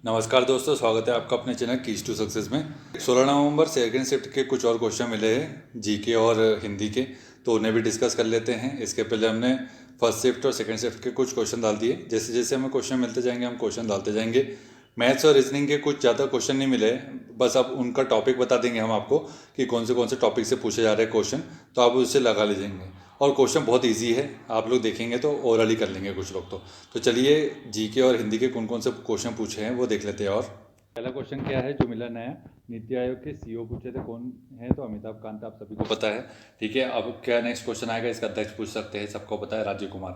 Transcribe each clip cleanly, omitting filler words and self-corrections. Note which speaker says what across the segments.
Speaker 1: नमस्कार दोस्तों, स्वागत है आपका अपने चैनल कीज टू सक्सेस में। 16 नवंबर सेकेंड शिफ्ट के कुछ और क्वेश्चन मिले हैं जीके और हिंदी के, तो उन्हें भी डिस्कस कर लेते हैं। इसके पहले हमने फर्स्ट शिफ्ट और सेकेंड शिफ्ट के कुछ क्वेश्चन डाल दिए। जैसे जैसे हमें क्वेश्चन मिलते जाएंगे हम क्वेश्चन डालते जाएंगे। मैथ्स और रीजनिंग के कुछ ज़्यादा क्वेश्चन नहीं मिले, बस अब उनका टॉपिक बता देंगे हम आपको कि कौन से टॉपिक से पूछे जा रहे हैं क्वेश्चन, तो आप उससे लगा लीजिएंगे। और क्वेश्चन बहुत इजी है, आप लोग देखेंगे तो ओरल ही कर लेंगे कुछ लोग तो चलिए जीके और हिंदी के कौन कौन से क्वेश्चन पूछे हैं वो देख लेते हैं। और पहला क्वेश्चन क्या है जो मिला नया, नीति आयोग के सीईओ पूछे थे, कौन है? तो अमिताभ कांत, आप सभी को पता है। ठीक है, अब क्या नेक्स्ट क्वेश्चन आएगा, इसका अध्यक्ष पूछ सकते हैं, सबको पता है, राजीव कुमार।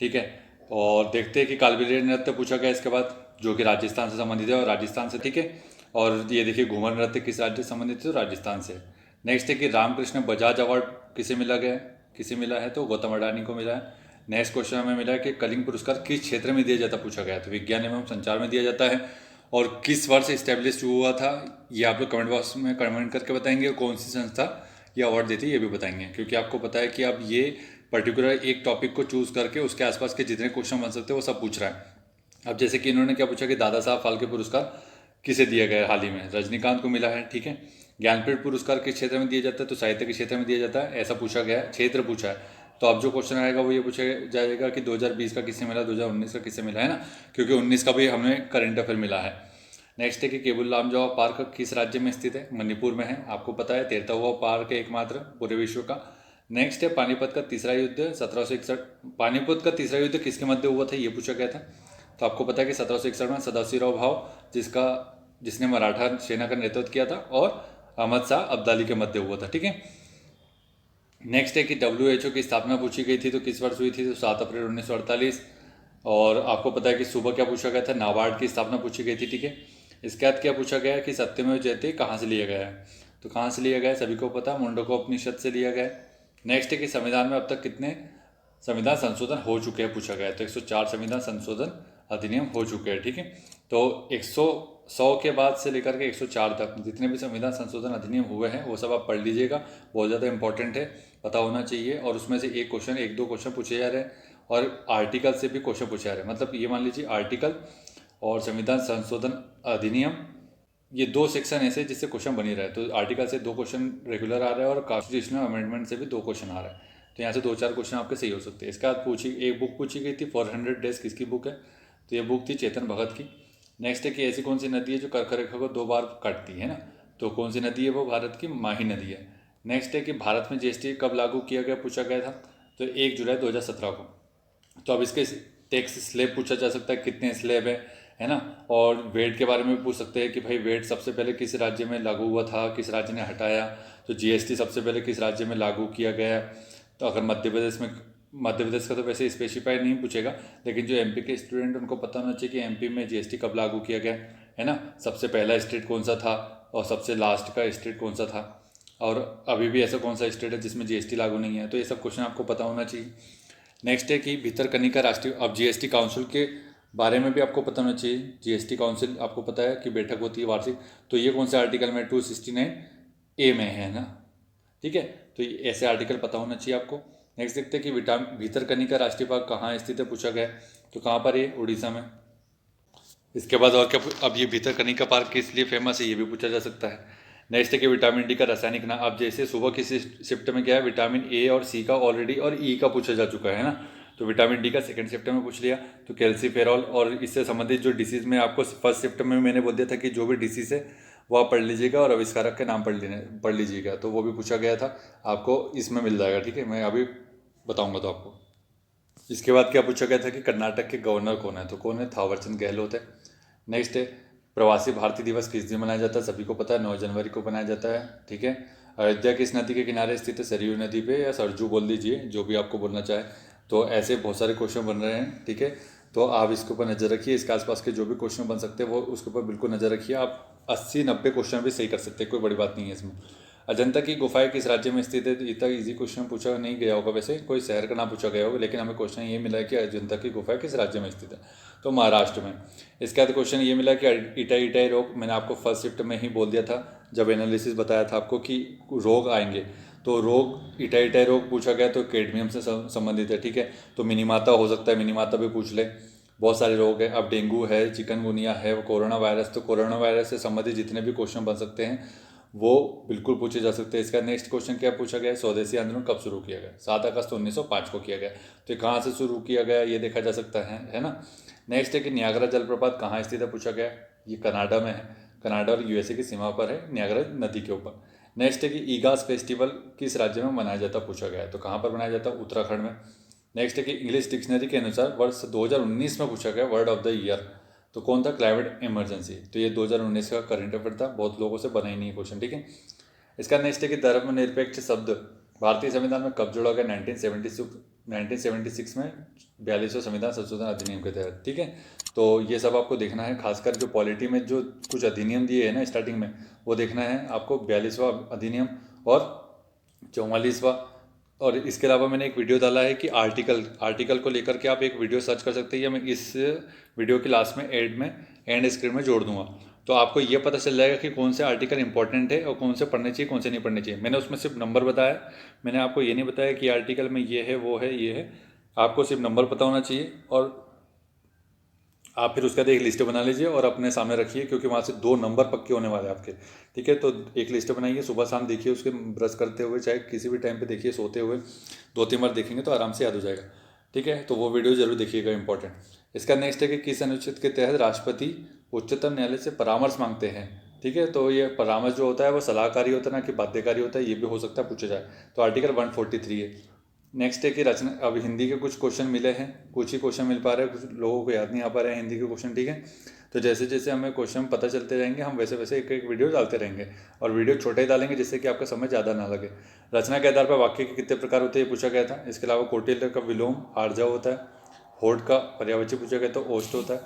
Speaker 1: ठीक है, और देखते हैं कि कालबेलिया नृत्य पूछा गया इसके बाद, जो कि राजस्थान से संबंधित है और राजस्थान से। ठीक है, और ये देखिए घूमर नृत्य किस राज्य से संबंधित है? तो राजस्थान से। नेक्स्ट है कि रामकृष्ण बजाज अवार्ड किसे मिला गया है? किसे मिला है? तो गौतम अडानी को मिला है। नेक्स्ट क्वेश्चन हमें मिला है कि कलिंग पुरस्कार किस क्षेत्र में दिया जाता, पूछा गया। तो विज्ञान एवं संचार में दिया जाता है। और किस वर्ष इस्टेब्लिश हुआ था, ये आप लोग कमेंट बॉक्स में कमेंट करके बताएंगे। और कौन सी संस्था ये अवार्ड देती है ये भी बताएंगे, क्योंकि आपको पता है कि अब ये पर्टिकुलर एक टॉपिक को चूज करके उसके आसपास के जितने क्वेश्चन बन सकते हैं वो सब पूछ रहा है। अब जैसे कि इन्होंने क्या पूछा कि दादा साहब फाल्के पुरस्कार किसे दिया गया है हाल ही में? रजनीकांत को मिला है। ठीक है, ज्ञानपीठ पुरस्कार किस क्षेत्र में दिया जाता है? तो साहित्य के क्षेत्र में दिया जाता है, ऐसा पूछा गया है, क्षेत्र पूछा है। तो अब जो क्वेश्चन आएगा वो ये पूछा जाएगा कि 2020 का किससे मिला, 2019 का किससे मिला, है ना, क्योंकि 19 का भी हमें करंट अफेयर मिला है। नेक्स्ट है कि केबुल लामजाओ पार्क किस राज्य में स्थित है? मणिपुर में है, आपको पता है, तैरता हुआ पार्क है एकमात्र पूरे विश्व का। नेक्स्ट है पानीपत का तीसरा युद्ध 1761, पानीपत का तीसरा युद्ध किसके मध्य हुआ था ये पूछा गया था। तो आपको पता है कि 1761 में सदाशिवराव भाव, जिसने मराठा सेना का नेतृत्व किया था, और अहमद शाह अब्दाली के मध्य हुआ था। ठीक है, नेक्स्ट है कि WHO की स्थापना पूछी गई थी, तो किस वर्ष हुई थी? तो 7 अप्रैल 1948। और आपको पता है कि सुबह क्या पूछा गया था? नाबार्ड की स्थापना पूछी गई थी। ठीक है, इसके बाद क्या पूछा गया है कि सत्यमेव जयते कहाँ से लिया गया है? तो कहाँ से लिया गया है सभी को पता, मुंडकोपनिषद से लिया गया है। नेक्स्ट है कि संविधान में अब तक कितने संविधान संशोधन हो चुके हैं, पूछा गया है। तो 104 संविधान संशोधन अधिनियम हो चुके हैं। ठीक है, तो 100 के बाद से लेकर के 104 तक जितने भी संविधान संशोधन अधिनियम हुए हैं वो सब आप पढ़ लीजिएगा, बहुत ज़्यादा इंपॉर्टेंट है, पता होना चाहिए। और उसमें से एक क्वेश्चन, एक दो क्वेश्चन पूछे जा रहे हैं, और आर्टिकल से भी क्वेश्चन पूछे जा रहे हैं। मतलब ये मान लीजिए आर्टिकल और संविधान संशोधन अधिनियम, ये दो सेक्शन ऐसे जिससे क्वेश्चन बनी रहे। तो आर्टिकल से 2 क्वेश्चन रेगुलर आ रहे हैं, और कॉन्स्टिट्यूशनल अमेंडमेंट से भी 2 क्वेश्चन आ रहे हैं। तो यहाँ से 2-4 क्वेश्चन आपके सही हो सकते हैं। इसके बाद एक बुक पूछी गई थी 400 डेज, किसकी बुक है? तो ये बुक थी चेतन भगत की। नेक्स्ट है कि ऐसी कौन सी नदी है जो कर्क रेखा को 2 बार काटती है ना? तो कौन सी नदी है वो? भारत की माही नदी है। नेक्स्ट है कि भारत में GST कब लागू किया गया, पूछा गया था। तो 1 जुलाई 2017 को। तो अब इसके टैक्स स्लैब पूछा जा सकता है, कितने स्लैब है ना? और वेट के बारे में भी पूछ सकते हैं कि भाई वेट सबसे पहले किस राज्य में लागू हुआ था, किस राज्य ने हटाया। तो GST सबसे पहले किस राज्य में लागू किया गया? तो अगर मध्य प्रदेश का तो वैसे स्पेसिफाई नहीं पूछेगा, लेकिन जो MP के स्टूडेंट उनको पता होना चाहिए कि MP में GST कब लागू किया गया, है ना? सबसे पहला स्टेट कौन सा था और सबसे लास्ट का स्टेट कौन सा था, और अभी भी ऐसा कौन सा स्टेट है जिसमें GST लागू नहीं है। तो ये सब क्वेश्चन आपको पता होना चाहिए। नेक्स्ट है कि भितरकनिका राष्ट्रीय, अब GST काउंसिल के बारे में भी आपको पता होना चाहिए। GST काउंसिल आपको पता है कि बैठक होती है वार्षिक, तो ये कौन से आर्टिकल में? 269A में है ना? ठीक है, तो ऐसे आर्टिकल पता होना चाहिए आपको। नेक्स्ट देखते हैं कि भितरकनिका राष्ट्रीय पार्क कहाँ स्थित है, पूछा गया। तो कहाँ पर है? उड़ीसा में। इसके बाद और क्या, अब ये भितरकनिका पार्क किस लिए फेमस है ये भी पूछा जा सकता है। नेक्स्ट है कि विटामिन डी का रासायनिक नाम। अब जैसे सुबह की शिफ्ट में क्या है, विटामिन A और C का ऑलरेडी और E का पूछा जा चुका है ना? तो विटामिन डी का सेकंड शिफ्ट में पूछ लिया। तो कैल्सीफेरॉल, और इससे संबंधित जो डिसीज में आपको फर्स्ट शिफ्ट में मैंने बोल दिया था कि जो भी डिसीज है वो आप पढ़ लीजिएगा और आविष्कारक के नाम पढ़ लीजिएगा, तो वो भी पूछा गया था, आपको इसमें मिल जाएगा। ठीक है, मैं अभी बताऊंगा तो आपको। इसके बाद क्या पूछा गया था कि कर्नाटक के गवर्नर कौन है? तो कौन है? थावरचंद गहलोत है। नेक्स्ट है प्रवासी भारतीय दिवस किस दिन मनाया जाता है? सभी को पता है, 9 जनवरी को मनाया जाता है। ठीक है, अयोध्या किस नदी के किनारे स्थित है? सरयू नदी पे, या सरजू बोल दीजिए, जो भी आपको बोलना चाहे। तो ऐसे बहुत सारे क्वेश्चन बन रहे हैं। ठीक है, तो आप इसके ऊपर नज़र रखिए, इसके आसपास के जो भी क्वेश्चन बन सकते हैं वो उसके ऊपर बिल्कुल नज़र रखिए। आप 80-90 क्वेश्चन भी सही कर सकते हैं, कोई बड़ी बात नहीं है इसमें। अजंता की गुफाएं किस राज्य में स्थित है? तो इतना इजी क्वेश्चन पूछा नहीं गया होगा, वैसे कोई शहर का नाम पूछा गया होगा, लेकिन हमें क्वेश्चन ये मिला है कि अजंता की गुफाएं किस राज्य में स्थित है? तो महाराष्ट्र में। इसके बाद क्वेश्चन ये मिला कि इटाई रोग, मैंने आपको फर्स्ट शिफ्ट में ही बोल दिया था जब एनालिसिस बताया था आपको कि रोग आएंगे। तो रोग, इटाई रोग पूछा गया तो कैडमियम से संबंधित है। ठीक है, तो मिनीमाता हो सकता है, मिनीमाता भी पूछ ले, बहुत सारे रोग हैं। अब डेंगू है, चिकनगुनिया है, कोरोना वायरस, तो कोरोना वायरस से संबंधित जितने भी क्वेश्चन बन सकते हैं वो बिल्कुल पूछे जा सकते हैं। इसका नेक्स्ट क्वेश्चन क्या पूछा गया है, स्वदेशी आंदोलन कब शुरू किया गया? 7 अगस्त 1905 को किया गया। तो ये कहाँ से शुरू किया गया ये देखा जा सकता है ना। नेक्स्ट है कि नियाग्रा जलप्रपात कहाँ स्थित है, पूछा गया। ये कनाडा में है, कनाडा और यूएसए की सीमा पर है, नियाग्रा नदी के ऊपर। नेक्स्ट है कि ईगास फेस्टिवल किस राज्य में मनाया जाता है, पूछा गया है। तो कहाँ पर मनाया जाता है, उत्तराखंड में। नेक्स्ट है कि इंग्लिश डिक्शनरी के अनुसार वर्ष 2019 में पूछा गया वर्ड ऑफ द ईयर, तो कौन था, क्लाइमेट इमरजेंसी। तो ये 2019 का करंट अफेयर था, बहुत लोगों से बना ही नहीं है क्वेश्चन, ठीक है। इसका नेक्स्ट है कि धर्मनिरपेक्ष शब्द भारतीय संविधान में कब जोड़ा गया, 1976 में 42वां संविधान संशोधन अधिनियम के तहत, ठीक है। तो ये सब आपको देखना है, खासकर जो पॉलिटी में जो कुछ अधिनियम दिए हैं ना स्टार्टिंग में, वो देखना है आपको, 42वां अधिनियम और 44वां। और इसके अलावा मैंने एक वीडियो डाला है कि आर्टिकल को लेकर के आप एक वीडियो सर्च कर सकते हैं, या मैं इस वीडियो के लास्ट में एंड स्क्रीन में जोड़ दूंगा। तो आपको ये पता चल जाएगा कि कौन से आर्टिकल इंपॉर्टेंट है और कौन से पढ़ने चाहिए, कौन से नहीं पढ़ने चाहिए। मैंने उसमें सिर्फ नंबर बताया, मैंने आपको ये नहीं बताया कि आर्टिकल में ये है, वो है, ये है। आपको सिर्फ नंबर पता होना चाहिए, और आप फिर उसके बाद एक लिस्ट बना लीजिए और अपने सामने रखिए, क्योंकि वहाँ से 2 नंबर पक्के होने वाले हैं आपके, ठीक है। तो एक लिस्ट बनाइए, सुबह शाम देखिए, उसके ब्रश करते हुए चाहे किसी भी टाइम पे देखिए, सोते हुए 2-3 बार देखेंगे तो आराम से याद हो जाएगा, ठीक है। तो वो वीडियो जरूर देखिएगा, इंपॉर्टेंट। इसका नेक्स्ट है कि किस अनुच्छेद के तहत राष्ट्रपति उच्चतम न्यायालय से परामर्श मांगते हैं, ठीक है। तो ये परामर्श जो होता है वो सलाहकारी होता है, ना कि बाध्यकारी होता है, ये भी हो सकता है पूछा जाए। तो आर्टिकल 143 है। नेक्स्ट है कि रचना, अब हिंदी के कुछ क्वेश्चन मिले हैं, कुछ ही क्वेश्चन मिल पा रहे हैं, कुछ लोगों को याद नहीं आ पा रहे हैं हिंदी के क्वेश्चन, ठीक है। तो जैसे जैसे हमें क्वेश्चन पता चलते रहेंगे, हम वैसे वैसे एक एक वीडियो डालते रहेंगे, और वीडियो छोटे ही डालेंगे जिससे कि आपका समय ज़्यादा ना लगे। रचना के आधार पर वाक्य के कितने प्रकार होते हैं, ये पूछा गया था। इसके अलावा कौटिल्य का विलोम आर्जव होता है, होड का पर्यायवाची पूछा गया तो ओष्ट होता है,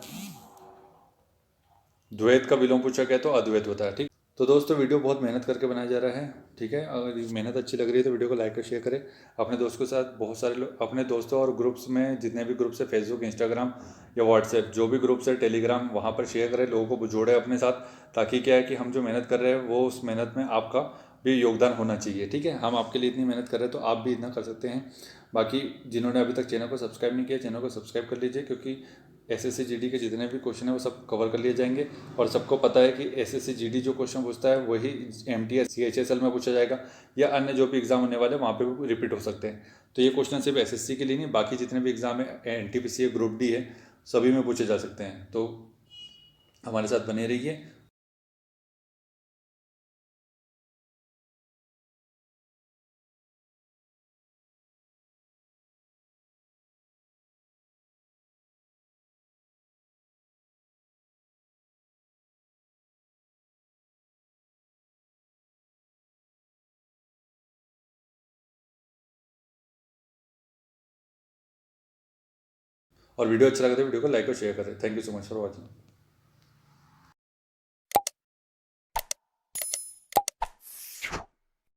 Speaker 1: द्वैत का विलोम पूछा गया तो अद्वैत होता है, ठीक। तो दोस्तों वीडियो बहुत मेहनत करके बनाया जा रहा है, ठीक है। अगर ये मेहनत अच्छी लग रही है तो वीडियो को लाइक और शेयर करें अपने दोस्तों के साथ। बहुत सारे लोग अपने दोस्तों और ग्रुप्स में, जितने भी ग्रुप्स है, फेसबुक, इंस्टाग्राम या व्हाट्सएप, जो भी ग्रुप्स है, टेलीग्राम, वहाँ पर शेयर करें, लोगों को जोड़े अपने साथ, ताकि क्या है कि हम जो मेहनत कर रहे हैं वो उस मेहनत में आपका भी योगदान होना चाहिए, ठीक है। हम आपके लिए इतनी मेहनत कर रहे हैं तो आप भी इतना कर सकते हैं। बाकी जिन्होंने अभी तक चैनल को सब्सक्राइब नहीं किया, चैनल को सब्सक्राइब कर लीजिए, क्योंकि एसएससी जीडी के जितने भी क्वेश्चन है वो सब कवर कर लिए जाएंगे। और सबको पता है कि एसएससी जीडी जो क्वेश्चन पूछता है वही एमटीएस सीएचएसएल में पूछा जाएगा, या अन्य जो भी एग्जाम होने वाले हैं वहाँ पे भी रिपीट हो सकते हैं। तो ये क्वेश्चन सिर्फ एसएससी के लिए नहीं, बाकी जितने भी एग्जाम है, एनटीपीसी है, ग्रुप डी है, सभी में पूछे जा सकते हैं। तो हमारे साथ बने रहिए। और वीडियो अच्छा लगा तो वीडियो को लाइक और शेयर करें। Thank you so much for watching.